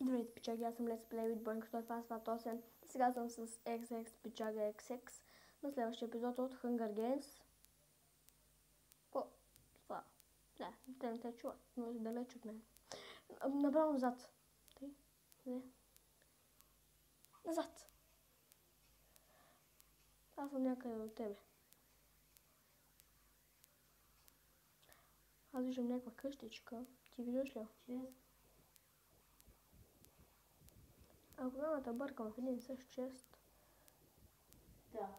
Здравейте, пичаги, аз съм Let's Play with Boeing 128. Сега съм с XX пичага XX на следващия епизод от Hunger Games. Това. Не те чува, но е далеч от мен. Направо назад. Не. Назад. Аз съм някъде от тебе. Аз виждам някаква къщичка. Ти виждаш ли? Ако няма да бъркам в един и същ чест. Да.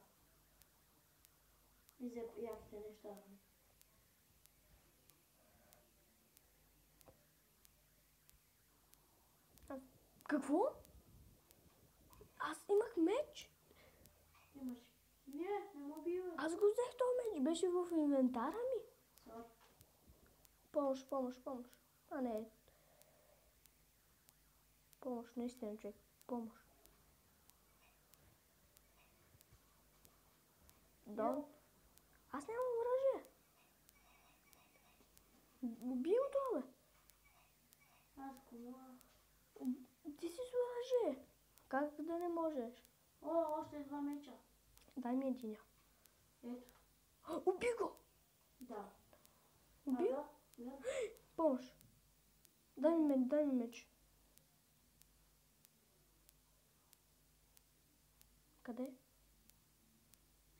И за яките неща. Какво? Аз имах меч. Имаш. Не му бива. Аз го взех този меч. Беше в инвентара ми. Помощ. А не. Помощ, наистина, човек. Помощ. Да. Аз нямам оръжие. Убий го това, бе. Аз кола. Ти си с оръжие. Как да не можеш? Още 2 меча. Дай ми единя. Ето. Убий го! Да. Убий? Да. Помощ. Дай ми меч. Къде?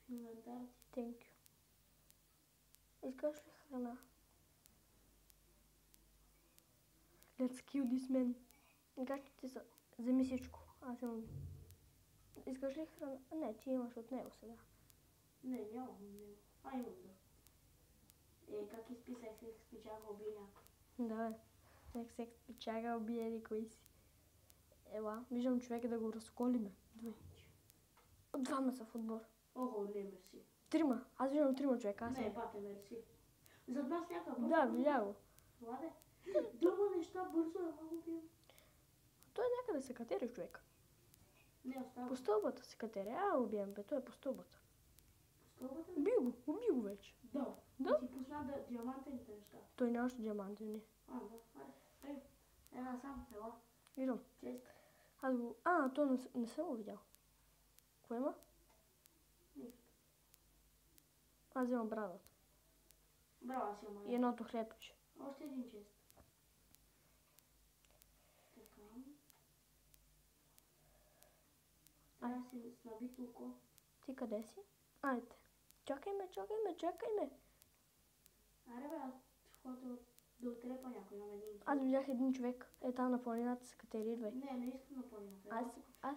В инвентар ти. Thank you. Искаш ли храна? Let's kill this man. Гащите са. Вземи всичко. Аз имам. Искаш ли храна? Не, ти имаш от него сега. Не, нямам. Имам да. Как изписах спичага убие някой. Да, бе. Секс пичага убие ли кой си. Ела, виждам човека да го разколиме. Двама са в отбор. Не, мерси. 3. Аз виждам 3 човека. Не, бате, мерси. Зад нас някакъв. Да, видя го. Владе, друго неща бързо го убием. Той някъде се катери човек. Не, остава. По стълбата се катери. Убием бе, той е по стълбата. По стълбата? Уби го вече. Да. Да? Ти пусна диамантените неща. Той нямаше диамантени. Да. Аре. Една сам, ела. Виждам. Чест. Аз го... то не съм го видял. Кое има? Нищо. Аз имам брадата. Браво, аз имам. И едното хлебче. Още един чест. Така. Трябва си с набито око. Ти къде си? Айде. Чакай ме. Аре бе, аз хода да отрепа някой, имам един човек. Аз видях един човек. Там на планината се катери, идвай. Не искам на планината.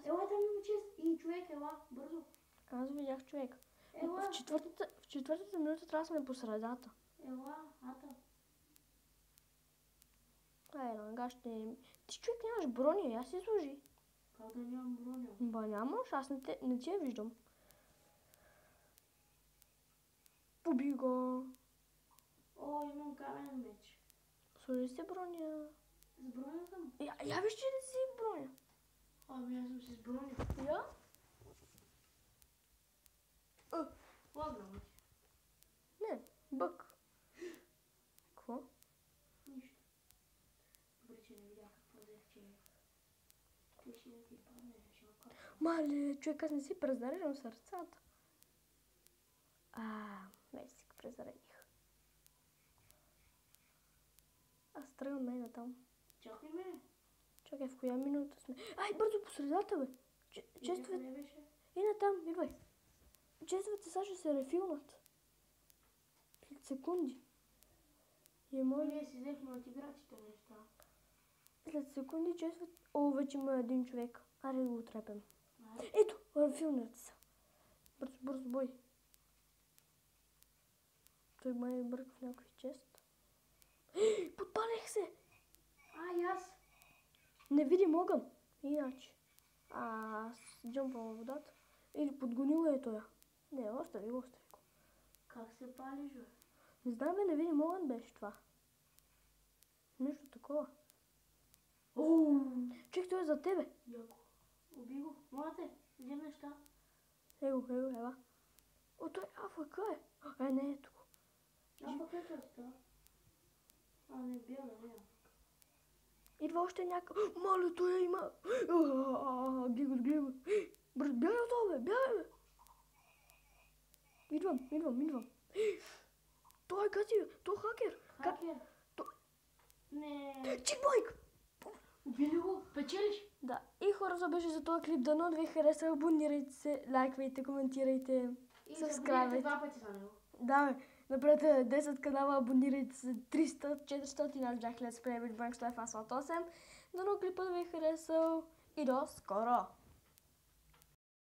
Ела там има чест и човек, ела, бързо. Аз видях човек. Ела. В четвъртата минута трябва да сме по средата. Ела, ата. Ти човек нямаш броня, аз си служи. Как да нямам броня? Ба нямаш, аз не ти я виждам. Убий го. Имам каменен меч. Служи си броня. С броня съм? Я виж, че не си броня. Аз съм си с броня. Я? Лагна ти. Не, бък. Какво? Нищо. Добре, че не видях какво взех, че ти ще ти падне, ще ма Мале, човек, аз не си презареждам сърцата. Вече си презаредих. Аз тръгвам на там. Чакай ме. Чакай, в коя минута сме? Бързо по средата, бе. Честват. И натам, идвай. Чествате сега ще се рефилнат. След секунди. Ние си взехме от играчите неща. След секунди честват. Вече има един човек. Аре да го отрепем. Ето, рефилнат се. Бързо, бой. Той май бърка в някой чест. Подпалих се! И аз. Не видим огън. Иначе. Аз джампвам във водата. Или подгонила е тоя. Не, остави го. Как се палиш, бе? Не знам, бе, не видим огън беше това. Нещо такова. Чек, той е за тебе. Яко. Уби го. Моля, взем неща. Ела. Той АФК е. Не, ето го. АФК е това. Не бил, не. Идва още някакъв. Мале, той я има. Гледай. Бягай от това, бе, бягай, бе. Идвам. Той е гати, той е хакер. Хакер? То- Не. Чикбойк! Убили го, печелиш. Да, и хора, това беше за този клип. Дано да ви хареса, абонирайте се, лайквайте, коментирайте. И Subscribe. два пъти за него. Да, бе, направете 10 канала, абонирайте се 300, 400, аз бях Let's Play with Bank 108. Дано клипът ви е харесал и до скоро!